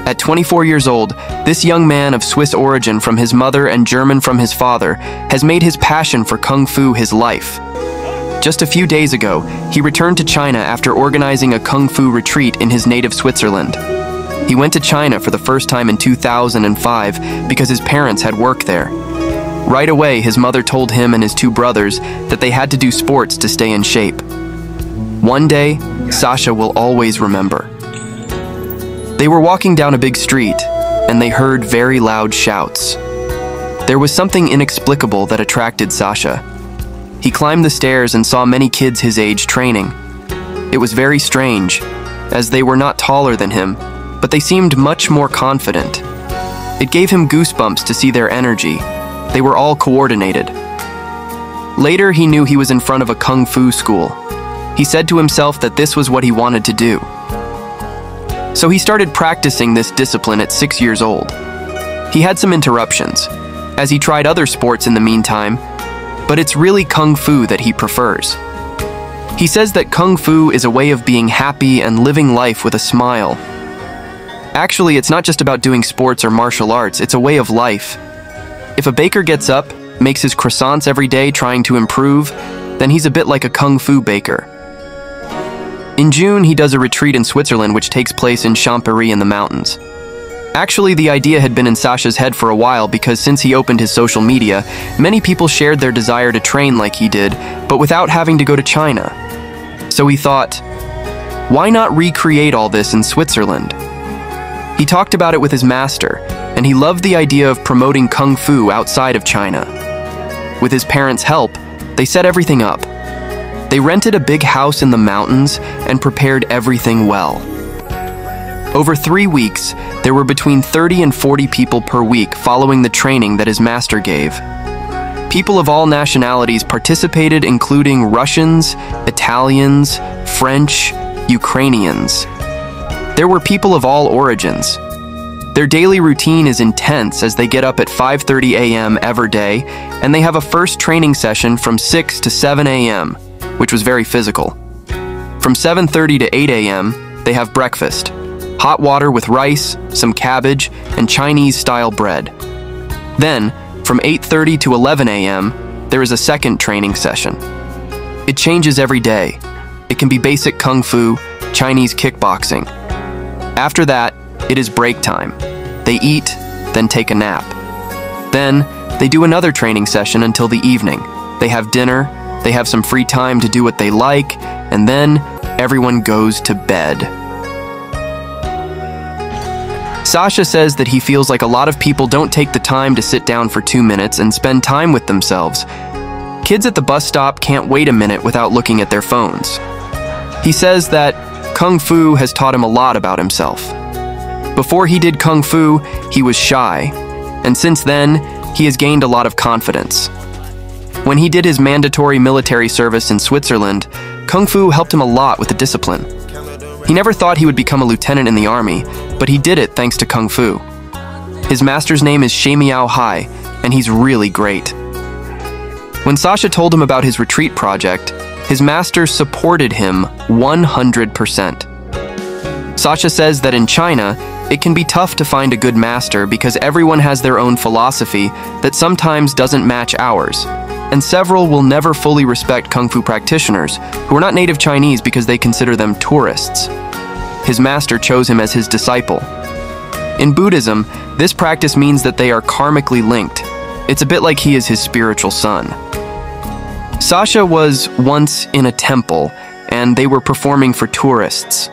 At 24 years old, this young man of Swiss origin from his mother and German from his father has made his passion for Kung Fu his life. Just a few days ago, he returned to China after organizing a Kung Fu retreat in his native Switzerland. He went to China for the first time in 2005 because his parents had work there. Right away, his mother told him and his two brothers that they had to do sports to stay in shape. One day, Sasha will always remember. They were walking down a big street, and they heard very loud shouts. There was something inexplicable that attracted Sasha. He climbed the stairs and saw many kids his age training. It was very strange, as they were not taller than him, but they seemed much more confident. It gave him goosebumps to see their energy. They were all coordinated. Later, he knew he was in front of a Kung Fu school. He said to himself that this was what he wanted to do. So he started practicing this discipline at 6 years old. He had some interruptions, as he tried other sports in the meantime, but it's really Kung Fu that he prefers. He says that Kung Fu is a way of being happy and living life with a smile. Actually, it's not just about doing sports or martial arts, it's a way of life. If a baker gets up, makes his croissants every day trying to improve, then he's a bit like a Kung Fu baker. In June, he does a retreat in Switzerland which takes place in Champéry in the mountains. Actually, the idea had been in Sasha's head for a while because since he opened his social media, many people shared their desire to train like he did, but without having to go to China. So he thought, why not recreate all this in Switzerland? He talked about it with his master, and he loved the idea of promoting Kung Fu outside of China. With his parents' help, they set everything up. They rented a big house in the mountains and prepared everything well. Over 3 weeks, there were between 30 and 40 people per week following the training that his master gave. People of all nationalities participated, including Russians, Italians, French, Ukrainians. There were people of all origins. Their daily routine is intense as they get up at 5:30 a.m. every day, and they have a first training session from 6 to 7 a.m., which was very physical. From 7:30 to 8 a.m., they have breakfast. Hot water with rice, some cabbage, and Chinese-style bread. Then, from 8:30 to 11 a.m., there is a second training session. It changes every day. It can be basic Kung Fu, Chinese kickboxing. After that, it is break time. They eat, then take a nap. Then, they do another training session until the evening. They have dinner, they have some free time to do what they like, and then everyone goes to bed. Sasha says that he feels like a lot of people don't take the time to sit down for 2 minutes and spend time with themselves. Kids at the bus stop can't wait a minute without looking at their phones. He says that Kung Fu has taught him a lot about himself. Before he did Kung Fu, he was shy, and since then, he has gained a lot of confidence. When he did his mandatory military service in Switzerland, Kung Fu helped him a lot with the discipline. He never thought he would become a lieutenant in the army, but he did it thanks to Kung Fu. His master's name is Shemiao Hai, and he's really great. When Sasha told him about his retreat project, his master supported him 100%. Sasha says that in China, it can be tough to find a good master because everyone has their own philosophy that sometimes doesn't match ours, and several will never fully respect Kung Fu practitioners who are not native Chinese because they consider them tourists. His master chose him as his disciple. In Buddhism, this practice means that they are karmically linked. It's a bit like he is his spiritual son. Sasha was once in a temple, and they were performing for tourists.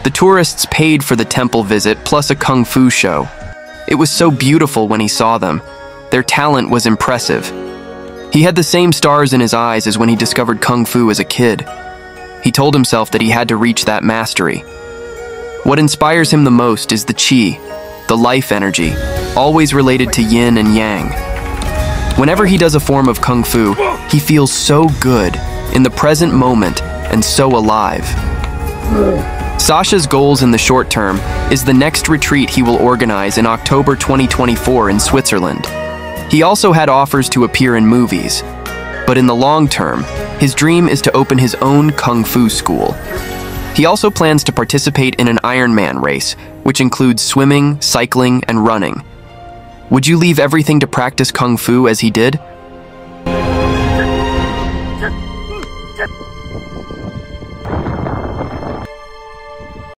The tourists paid for the temple visit plus a Kung Fu show. It was so beautiful when he saw them. Their talent was impressive. He had the same stars in his eyes as when he discovered Kung Fu as a kid. He told himself that he had to reach that mastery. What inspires him the most is the qi, the life energy, always related to yin and yang. Whenever he does a form of Kung Fu, he feels so good, in the present moment, and so alive. Sasha's goals in the short term is the next retreat he will organize in October 2024 in Switzerland. He also had offers to appear in movies, but in the long term, his dream is to open his own Kung Fu school. He also plans to participate in an Ironman race, which includes swimming, cycling, and running. Would you leave everything to practice Kung Fu as he did?